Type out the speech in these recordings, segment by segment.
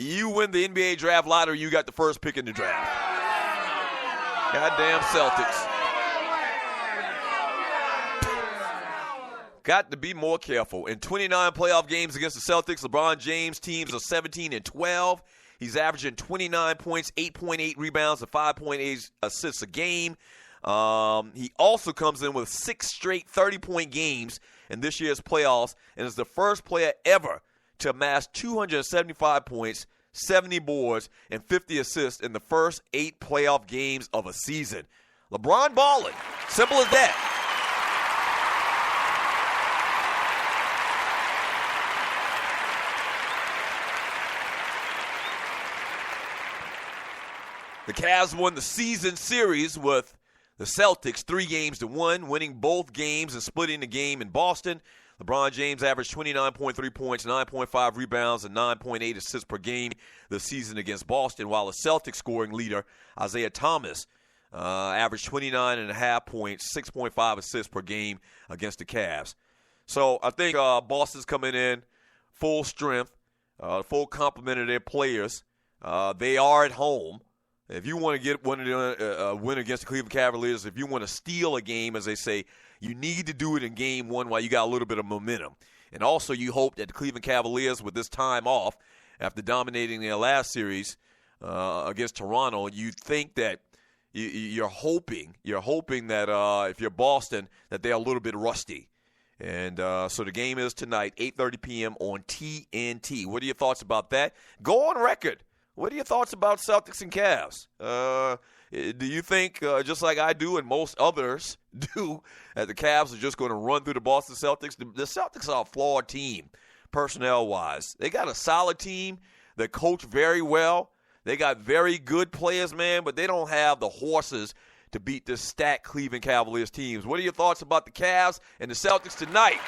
You win the NBA draft lottery, you got the first pick in the draft. Goddamn Celtics. Got to be more careful. In 29 playoff games against the Celtics, LeBron James' teams are 17-12. He's averaging 29 points, 8.8 rebounds, and 5.8 assists a game. He also comes in with 6 straight 30-point games in this year's playoffs and is the first player ever to amass 275 points, 70 boards, and 50 assists in the first 8 playoff games of a season. LeBron balling. Simple as that. The Cavs won the season series with the Celtics 3-1, winning both games and splitting the game in Boston. LeBron James averaged 29.3 points, 9.5 rebounds, and 9.8 assists per game this season against Boston, while the Celtics scoring leader, Isaiah Thomas, averaged 29.5 points, 6.5 assists per game against the Cavs. So I think Boston's coming in full strength, full complement of their players. They are at home. If you want to get win against the Cleveland Cavaliers, if you want to steal a game, as they say, you need to do it in game one while you got a little bit of momentum. And also you hope that the Cleveland Cavaliers, with this time off after dominating their last series against Toronto, you think that you're hoping that if you're Boston, that they're a little bit rusty. And so the game is tonight, 8:30 p.m. on TNT. What are your thoughts about that? Go on record. What are your thoughts about Celtics and Cavs? Do you think, just like I do and most others do, that the Cavs are just going to run through the Boston Celtics? The Celtics are a flawed team, personnel-wise. They got a solid team. They coach very well. They got very good players, man, but they don't have the horses to beat this stacked Cleveland Cavaliers teams. What are your thoughts about the Cavs and the Celtics tonight?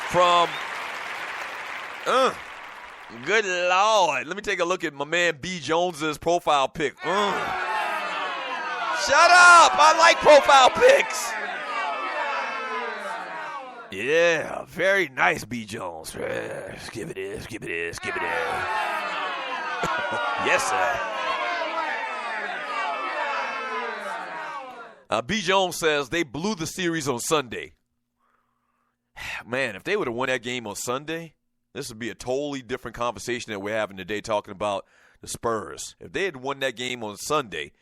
From, good Lord. Let me take a look at my man B. Jones's profile pic. Shut up. I like profile pics. Yeah, very nice, B. Jones. Give it is. Yes, sir. B. Jones says they blew the series on Sunday. Man, if they would have won that game on Sunday, this would be a totally different conversation that we're having today talking about the Spurs. If they had won that game on Sunday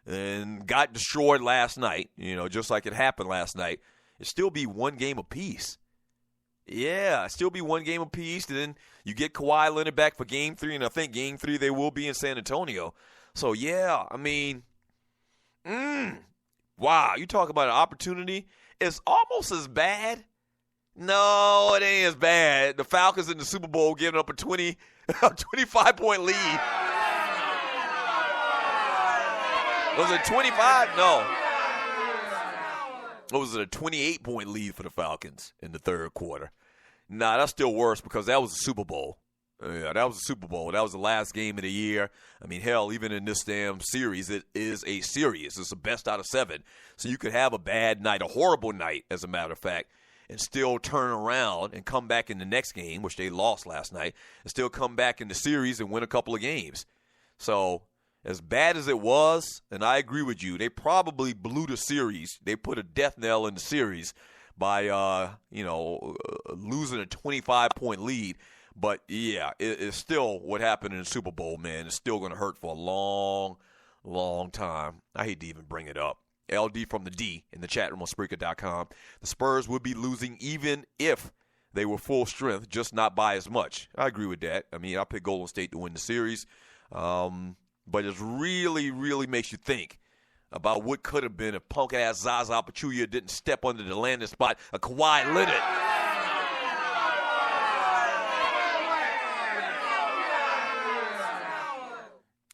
and got destroyed last night, just like it happened last night, it'd still be one game apiece. Yeah, still be one game apiece. And then you get Kawhi Leonard back for Game 3, and I think Game 3 they will be in San Antonio. So, yeah, I mean, wow, you talk about an opportunity. It's almost as bad. No, it ain't as bad. The Falcons in the Super Bowl giving up a 25-point lead. Was it 25? No. Or was it a 28-point lead for the Falcons in the third quarter? Nah, that's still worse because that was a Super Bowl. Yeah, that was a Super Bowl. That was the last game of the year. I mean, hell, even in this damn series, it is a series. It's the best out of 7. So you could have a bad night, a horrible night, as a matter of fact, and still turn around and come back in the next game, which they lost last night, and still come back in the series and win a couple of games. So as bad as it was, and I agree with you, they probably blew the series. They put a death knell in the series by, losing a 25-point lead. But, yeah, it's still what happened in the Super Bowl, man. It's still going to hurt for a long, long time. I hate to even bring it up. LD from the D in the chat room on Spreaker.com. The Spurs would be losing even if they were full strength, just not by as much. I agree with that. I mean, I picked Golden State to win the series. But it really, really makes you think about what could have been if punk-ass Zaza Pachulia didn't step under the landing spot of Kawhi Leonard.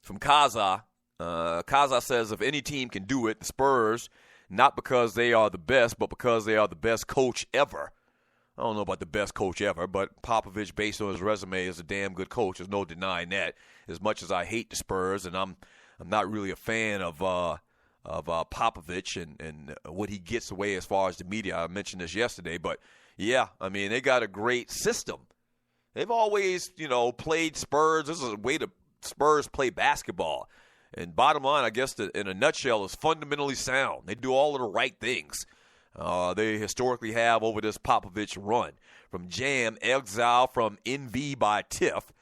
From Kaza. Kaza says if any team can do it, the Spurs, not because they are the best, but because they are the best coach ever. I don't know about the best coach ever, but Popovich, based on his resume, is a damn good coach. There's no denying that. As much as I hate the Spurs, and I'm not really a fan of Popovich and what he gets away as far as the media. I mentioned this yesterday, but yeah, I mean, they got a great system. They've always, played Spurs. This is a way to Spurs play basketball. And bottom line, I guess, in a nutshell, is fundamentally sound. They do all of the right things. They historically have over this Popovich run. From Jam, Exile from NV by Tiff.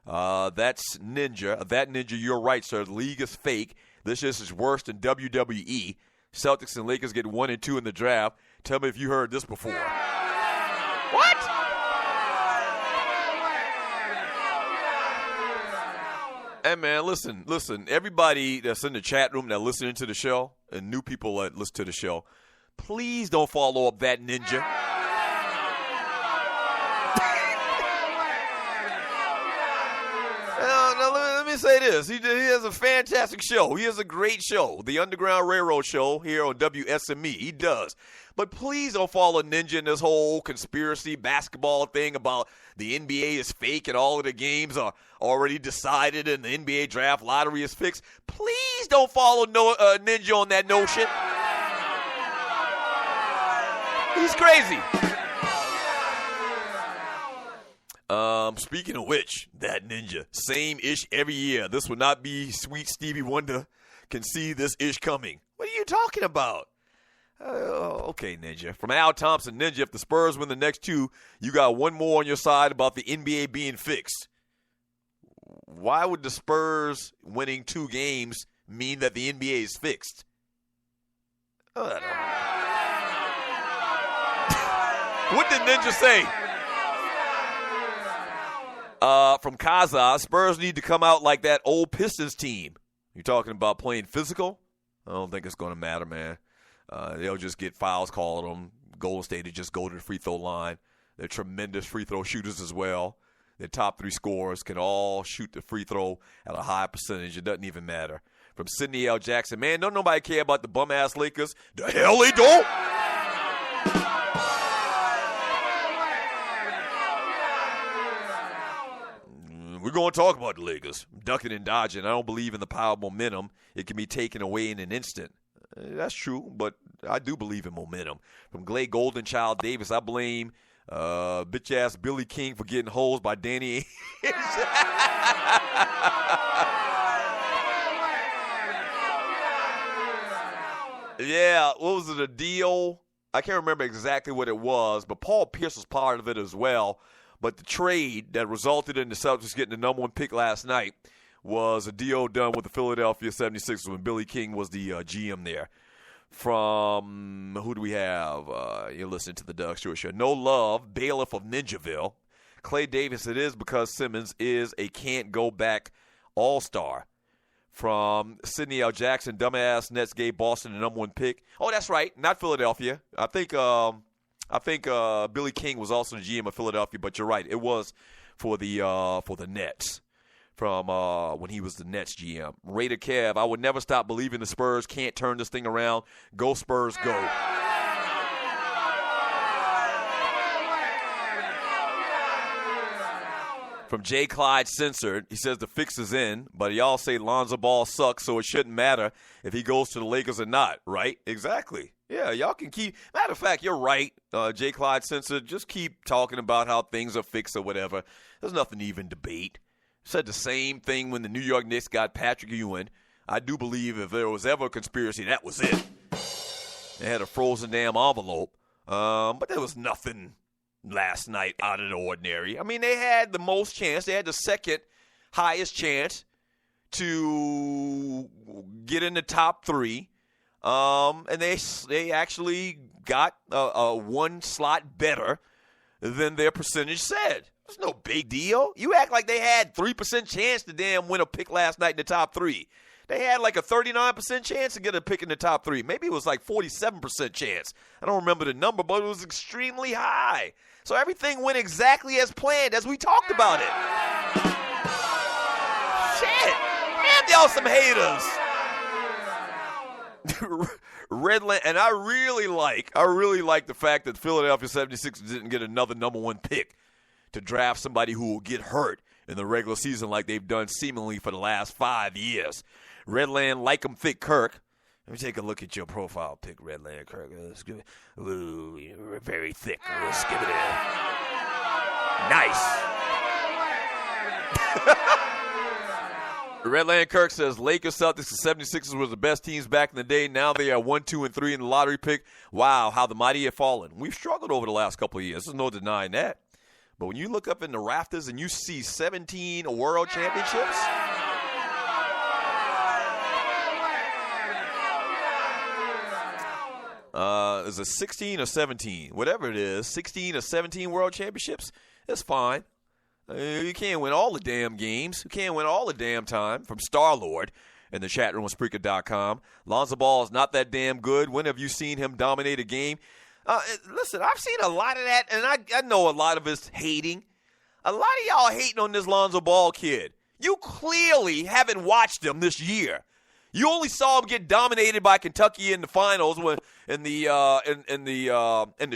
That's Ninja. That Ninja, you're right, sir. The league is fake. This is worse than WWE. Celtics and Lakers get 1 and 2 in the draft. Tell me if you heard this before. What? Hey, man, listen. Everybody that's in the chat room that listening to the show and new people that listen to the show, please don't follow up that Ninja. Let me say this. He has a fantastic show. He has a great show, the Underground Railroad Show here on WSME. He does. But please don't follow Ninja in this whole conspiracy basketball thing about the NBA is fake and all of the games are already decided and the NBA draft lottery is fixed. Please don't follow Ninja on that notion. He's crazy. Speaking of which, that Ninja, same ish every year. This will not be sweet Stevie Wonder can see this ish coming. What are you talking about? Okay, Ninja. From Al Thompson, Ninja, if the Spurs win the next 2, you got one more on your side about the NBA being fixed. Why would the Spurs winning 2 games mean that the NBA is fixed? What did Ninja say? From Kaza, Spurs need to come out like that old Pistons team. You talking about playing physical? I don't think it's going to matter, man. They'll just get fouls called on them. Golden State will just go to the free throw line. They're tremendous free throw shooters as well. Their top 3 scorers can all shoot the free throw at a high percentage. It doesn't even matter. From Sidney L. Jackson, man, don't nobody care about the bum-ass Lakers. The hell they don't? We're going to talk about the Lakers. Ducking and dodging. I don't believe in the power of momentum. It can be taken away in an instant. That's true, but I do believe in momentum. From Clay Goldenchild Davis, I blame bitch-ass Billy King for getting hosed by Danny. Yeah, what was it, a deal? I can't remember exactly what it was, but Paul Pierce was part of it as well. But the trade that resulted in the Celtics getting the number 1 pick last night was a deal done with the Philadelphia 76ers when Billy King was the GM there. From, who do we have? You're listening to the Doug Stewart Show. No Love, bailiff of Ninjaville. Clay Davis, it is because Simmons is a can't-go-back all-star. From Sidney L. Jackson, dumbass Nets gave Boston the number 1 pick. Oh, that's right, not Philadelphia. I think Billy King was also the GM of Philadelphia, but you're right. It was for the Nets from when he was the Nets GM. Raider Kev, I would never stop believing the Spurs can't turn this thing around. Go Spurs, go. From J. Clyde Censored, he says the fix is in, but y'all say Lonzo Ball sucks, so it shouldn't matter if he goes to the Lakers or not, right? Exactly. Yeah, y'all can keep – matter of fact, you're right, J. Clyde Censored. Just keep talking about how things are fixed or whatever. There's nothing to even debate. Said the same thing when the New York Knicks got Patrick Ewing. I do believe if there was ever a conspiracy, that was it. They had a frozen damn envelope, but there was nothing – last night out of the ordinary. I mean, they had the most chance. They had the second highest chance to get in the top 3. And they actually got one slot better than their percentage said. It's no big deal. You act like they had 3% chance to damn win a pick last night in the top 3. They had like a 39% chance to get a pick in the top 3. Maybe it was like 47% chance. I don't remember the number, but it was extremely high. So everything went exactly as planned as we talked about it. Shit. Man, y'all some haters. Redland, and I really like the fact that Philadelphia 76ers didn't get another number 1 pick to draft somebody who will get hurt in the regular season like they've done seemingly for the last 5 years. Redland, like 'em thick Kirk. Let me take a look at your profile pic, Redland Kirk. Let's give it. Ooh, you're very thick. Let's give it in. Nice. Redland Kirk says Lakers, Celtics, and 76ers were the best teams back in the day. Now they are 1, 2, and 3 in the lottery pick. Wow, how the mighty have fallen. We've struggled over the last couple of years. There's no denying that. But when you look up in the rafters and you see 17 world championships, is it 16 or 17? Whatever it is, 16 or 17 world championships, it's fine. You can't win all the damn games. You can't win all the damn time. From Star-Lord in the chat room on Spreaker.com. Lonzo Ball is not that damn good. When have you seen him dominate a game? Listen, I've seen a lot of that, and I know a lot of it's hating. A lot of y'all hating on this Lonzo Ball kid. You clearly haven't watched him this year. You only saw him get dominated by Kentucky in the finals in the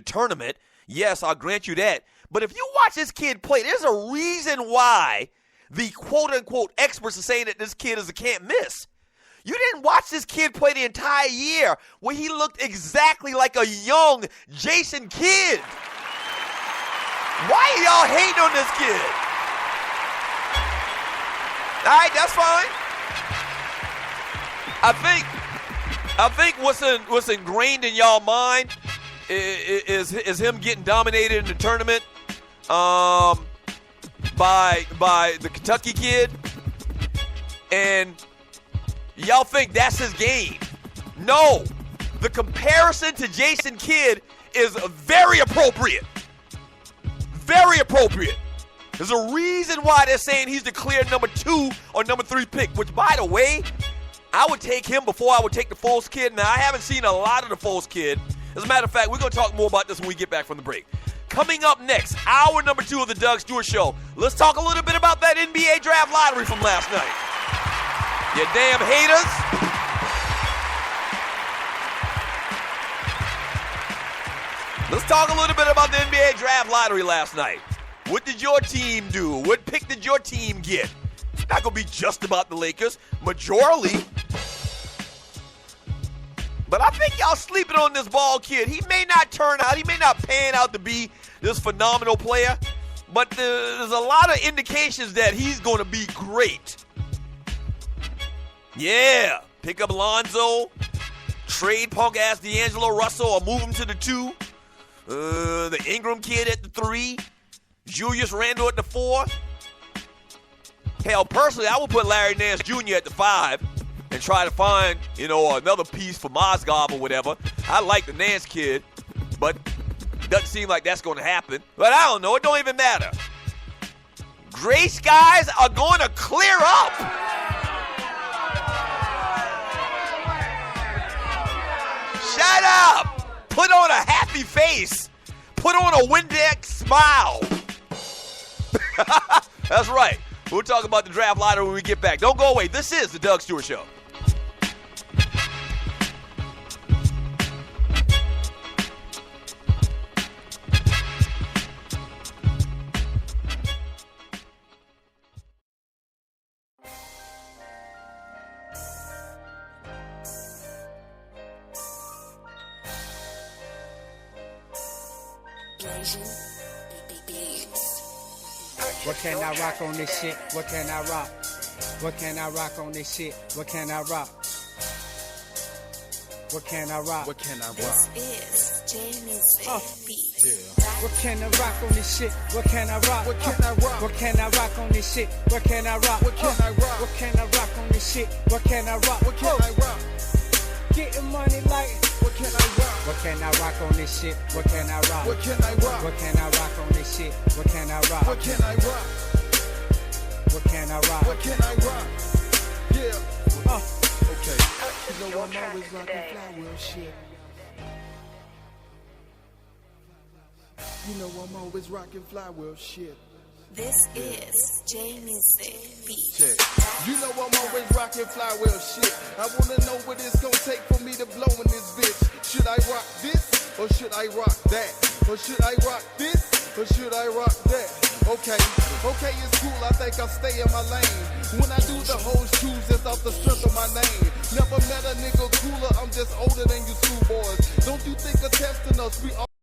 tournament. Yes, I'll grant you that. But if you watch this kid play, there's a reason why the quote-unquote experts are saying that this kid is a can't miss. You didn't watch this kid play the entire year where he looked exactly like a young Jason Kidd. Why are y'all hating on this kid? All right, that's fine. I think what's ingrained in y'all mind is him getting dominated in the tournament by the Kentucky kid, and y'all think that's his game. No, the comparison to Jason Kidd is very appropriate. Very appropriate. There's a reason why they're saying he's the clear number 2 or number 3 pick, which, by the way, I would take him before I would take the Foles kid. Now, I haven't seen a lot of the Foles kid. As a matter of fact, we're going to talk more about this when we get back from the break. Coming up next, hour number 2 of the Doug Stewart Show. Let's talk a little bit about that NBA draft lottery from last night. You damn haters. Let's talk a little bit about the NBA draft lottery last night. What did your team do? What pick did your team get? It's not going to be just about the Lakers. Majorly. But I think y'all sleeping on this Ball kid. He may not turn out. He may not pan out to be this phenomenal player. But there's a lot of indications that he's going to be great. Yeah. Pick up Lonzo. Trade punk-ass D'Angelo Russell or move him to the 2. The Ingram kid at the 3. Julius Randle at the 4. Hell, personally, I would put Larry Nance Jr. at the 5 and try to find, another piece for Mozgov or whatever. I like the Nance kid, but it doesn't seem like that's going to happen. But I don't know. It don't even matter. Gray skies are going to clear up. Shut up. Put on a happy face. Put on a Windex smile. That's right. We'll talk about the draft lottery when we get back. Don't go away. This is the Doug Stewart Show. What can I rock on this shit? What can I rock? What can I rock on this shit? What can I rock? What can I rock? What can I rock? This is Jamie's beat. Yeah. What can I rock on this shit? What can I rock? What can I rock? What can I rock on this shit? What can I rock? What can I rock? What can I rock on this shit? What can I rock? What can I rock? Getting money like. What can I rock? What can I rock on this shit? What can I rock? What can I rock? What can I rock on this shit? What can I rock? What can I rock? What can I rock? What can I rock? Yeah. Okay. You know Your I'm track always rocking today. flywheel shit. You know I'm always rocking flywheel shit. This is Jamie's beat. Check. You know I'm always rocking flywheel shit. I wanna know what it's gonna take for me to blow in this bitch. Should I rock this or should I rock that? Or should I rock this or should I rock that? Okay, it's cool, I think I'll stay in my lane. When I do the whole shoes, just off the strength of my name. Never met a nigga cooler, I'm just older than you schoolboys. Don't you think of testing us, we all